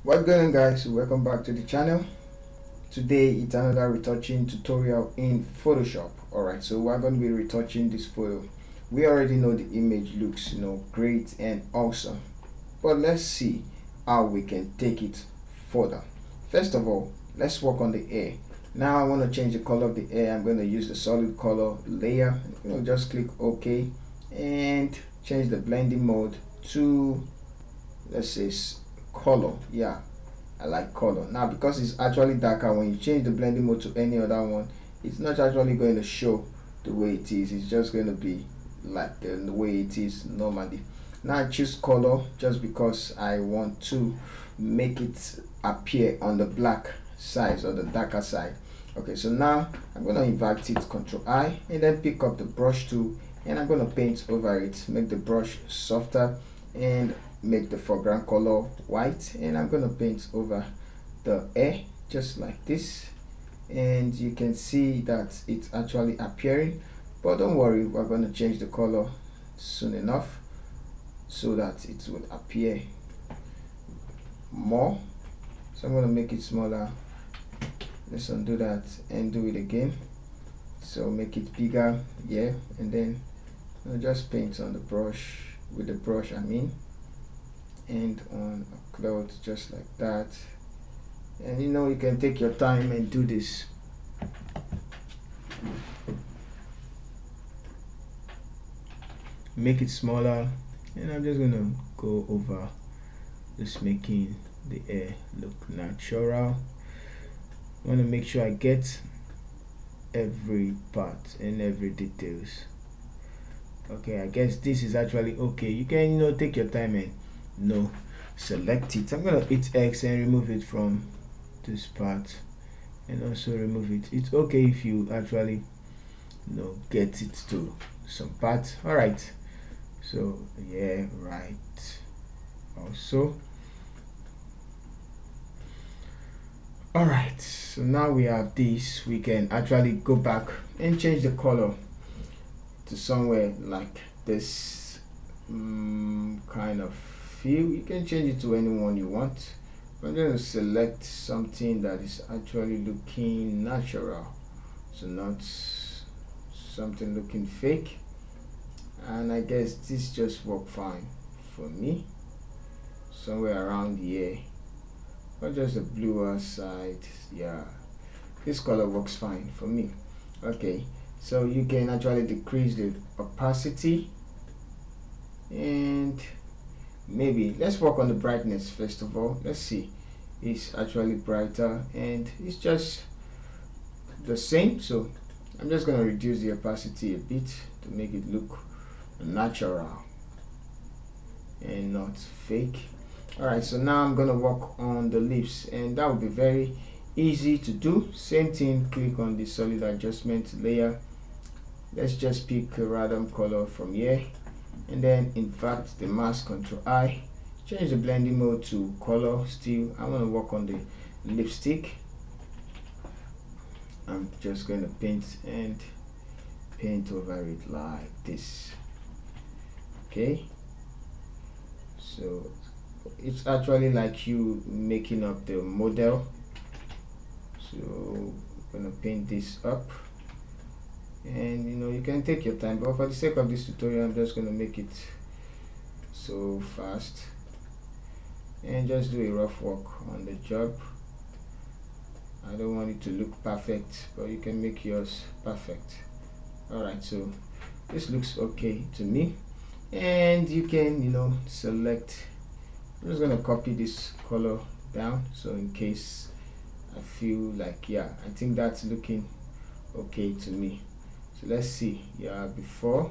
What's going on, guys? Welcome back to the channel. Today it's another retouching tutorial in Photoshop. Alright, so we're going to be retouching this photo. We already know the image looks great and awesome, but let's see how we can take it further. First of all, let's work on the air. Now I want to change the color of the air. I'm going to use the solid color layer. Just click OK and change the blending mode to, let's say, color. Yeah, I like color. Now because it's actually darker, when you change the blending mode to any other one, it's not actually going to show the way it is. It's just going to be like the way it is normally. Now I choose color just because I want to make it appear on the black side or the darker side. Okay, so now I'm going to invert it, Ctrl I, and then pick up the brush tool, and I'm going to paint over it, make the brush softer and make the foreground color white, and I'm going to paint over the air just like this, and you can see that it's actually appearing, but don't worry, we're going to change the color soon enough so that it will appear more. So I'm going to make it smaller. Let's undo that and do it again. So make it bigger, yeah, and then I'll just paint on the brush, with the brush I mean, and on a cloth just like that. And you can take your time and do this. Make it smaller, and I'm just gonna go over just making the air look natural. I want to make sure I get every part and every details. Okay, I guess this is actually okay. You can take your time and select it. I'm gonna hit X and remove it from this part, and also remove it. It's okay if you actually get it to some part. All right, so yeah, right. Also, all right, so now we have this. We can actually go back and change the color to somewhere like this kind of feel. You can change it to anyone you want. I'm going to select something that is actually looking natural, so not something looking fake, and I guess this just worked fine for me, somewhere around here, or just the bluer side. Yeah, this color works fine for me. Okay, so you can actually decrease the opacity, and maybe let's work on the brightness first of all. Let's see, it's actually brighter and it's just the same, so I'm just going to reduce the opacity a bit to make it look natural and not fake. Alright, so now I'm going to work on the lips, and that will be very easy to do. Same thing, click on the solid adjustment layer. Let's just pick a random color from here, and then invert the mask, Ctrl I, change the blending mode to color. Still, I want to work on the lipstick. I'm just going to paint over it like this. Okay, so it's actually like you making up the model. So I'm gonna paint this up, and you can take your time, but for the sake of this tutorial I'm just going to make it so fast and just do a rough work on the job. I don't want it to look perfect, but you can make yours perfect. Alright, so this looks okay to me, and you can select. I'm just going to copy this color down, so in case I feel like, yeah, I think that's looking okay to me. So let's see, yeah, before,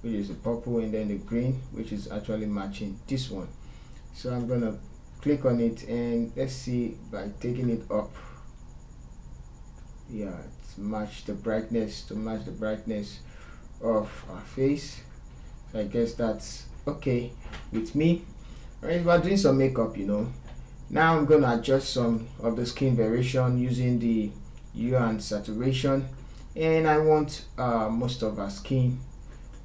which is the purple, and then the green, which is actually matching this one. So I'm gonna click on it, and let's see, by taking it up, yeah, it's match the brightness to match the brightness of our face. So I guess that's okay with me. Alright, if we're doing some makeup, now I'm gonna adjust some of the skin variation using the hue and saturation, and I want most of our skin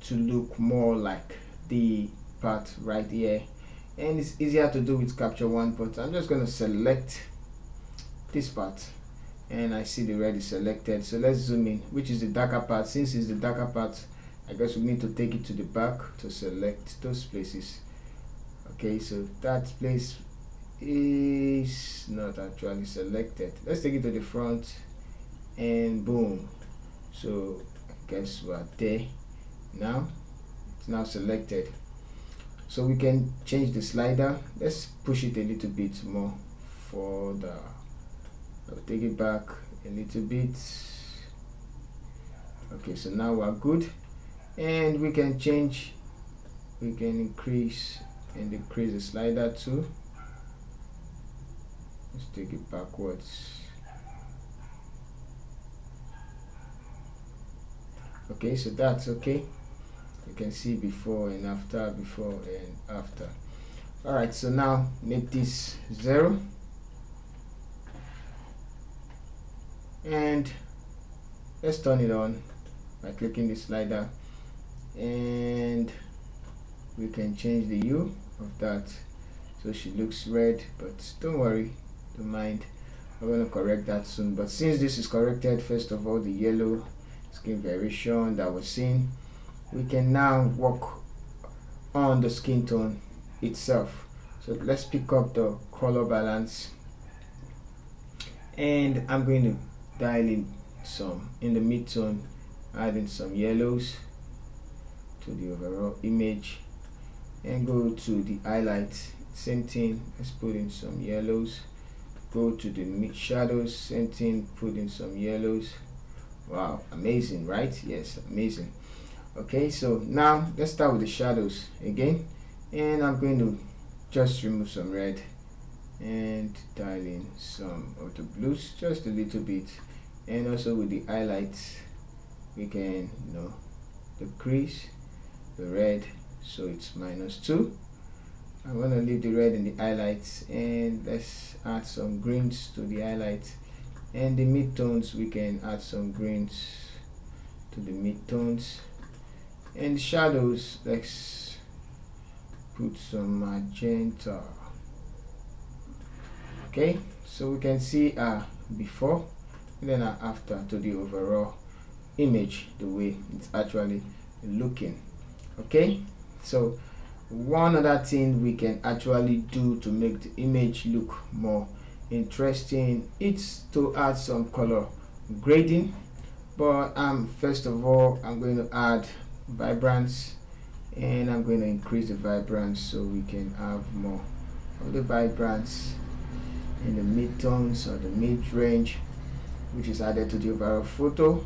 to look more like the part right here and it's easier to do with Capture One, but I'm just going to select this part, and I see the red is selected. So let's zoom in, which is the darker part. Since it's the darker part, I guess we need to take it to the back to select those places. Okay, so that place is not actually selected. Let's take it to the front, and boom. So I guess we're there now. It's now selected. So we can change the slider. Let's push it a little bit more further. I'll take it back a little bit. Okay, so now we're good, and we can change, we can increase and decrease the slider too. Let's take it backwards. Okay, so that's okay. You can see before and after, before and after. All right, so now make this 0, and let's turn it on by clicking the slider, and we can change the hue of that so she looks red, but don't worry, don't mind, I'm going to correct that soon. But since this is corrected, first of all, the yellow skin variation that was seen, we can now work on the skin tone itself. So let's pick up the color balance, and I'm going to dial in some in the mid-tone, adding some yellows to the overall image, and go to the highlights, same thing, let's put in some yellows. Go to the mid shadows, same thing, put in some yellows. Wow, amazing, right? Yes, amazing. Okay, so now let's start with the shadows again, and I'm going to just remove some red and dial in some of the blues, just a little bit. And also with the highlights, we can, decrease the red so it's -2. I'm going to leave the red in the highlights, and let's add some greens to the highlights. And the mid-tones, we can add some greens to the mid-tones. And the shadows, let's put some magenta. Okay, so we can see before and then after to the overall image, the way it's actually looking. Okay, so one other thing we can actually do to make the image look more interesting is to add some color grading. But first of all, I'm going to add vibrance, and I'm going to increase the vibrance so we can have more of the vibrance in the mid-tones or the mid-range, which is added to the overall photo.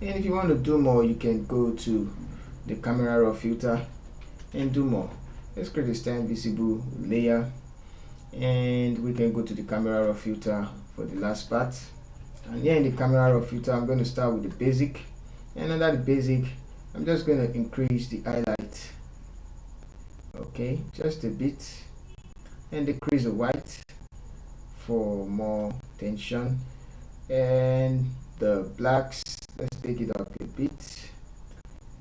And if you want to do more, you can go to the camera raw filter and do more. Let's create a stand visible layer, and we can go to the camera raw filter for the last part. And here in the camera raw filter, I'm going to start with the basic, and under the basic, I'm just going to increase the highlight, okay, just a bit, and decrease the white for more tension. And the blacks, let's take it up a bit,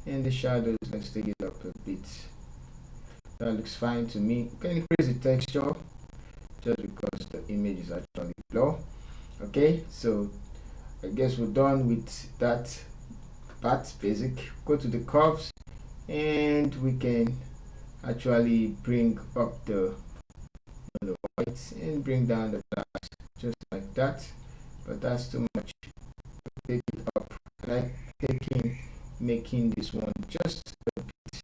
and the shadows, let's take it up a bit. That looks fine to me. You can increase the texture just because the image is actually blur. Okay, so I guess we're done with that part basic. Go to the curves, and we can actually bring up the whites and bring down the blacks just like that, but that's too much. Take it up, like making this one just a bit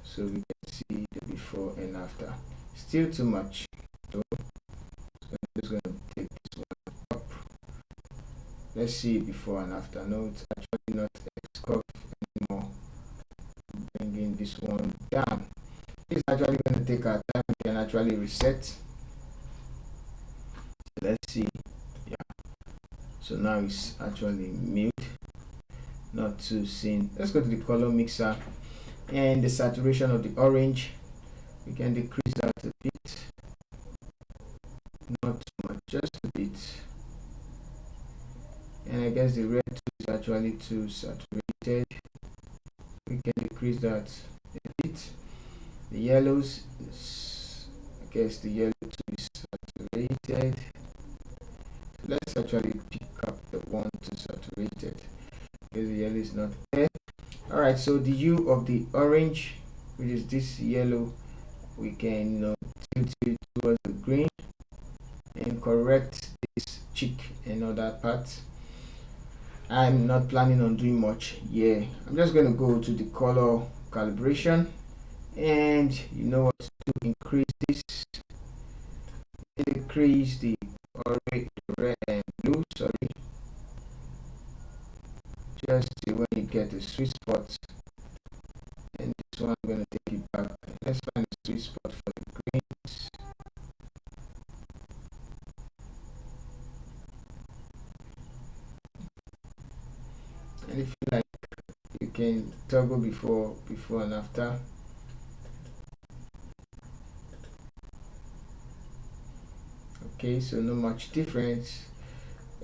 so we can see the before and after. Still too much, so I'm just going to take this one up. Let's see before and after. No, it's actually not X curve anymore. Bringing this one down. It's actually going to take our time. We can actually reset. So let's see. Yeah. So now it's actually mute, not too thin. Let's go to the color mixer, and the saturation of the orange, we can decrease that a bit, not too much, just a bit. And I guess the red is actually too saturated. We can decrease that a bit. The yellows, I guess the yellow too is saturated. Let's actually pick up the one to saturated because the yellow is not there. All right, so the hue of the orange, which is this yellow, we can tilt it towards the green and correct this cheek and all that part. I'm not planning on doing much here. I'm just going to go to the color calibration, and you know what to do, increase this, decrease the orange, red and blue, sorry, just when you get the sweet spot. And this one I'm going to take it back. Let's find a sweet spot for the greens. And if you like, you can toggle before and after. Okay, so no much difference.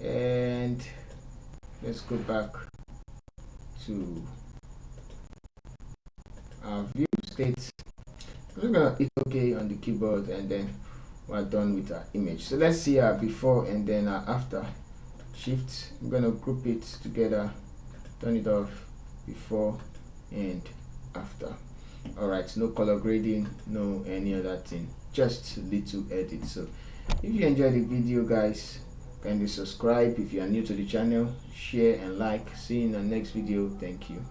And let's go back to our view state. I'm just gonna hit OK on the keyboard, and then we're done with our image. So let's see our before and then our after. Shift, I'm gonna group it together, turn it off, before and after. All right, no color grading, no any other thing, just little edit. So if you enjoyed the video, guys, kindly subscribe. If you are new to the channel, share and like. See you in the next video. Thank you.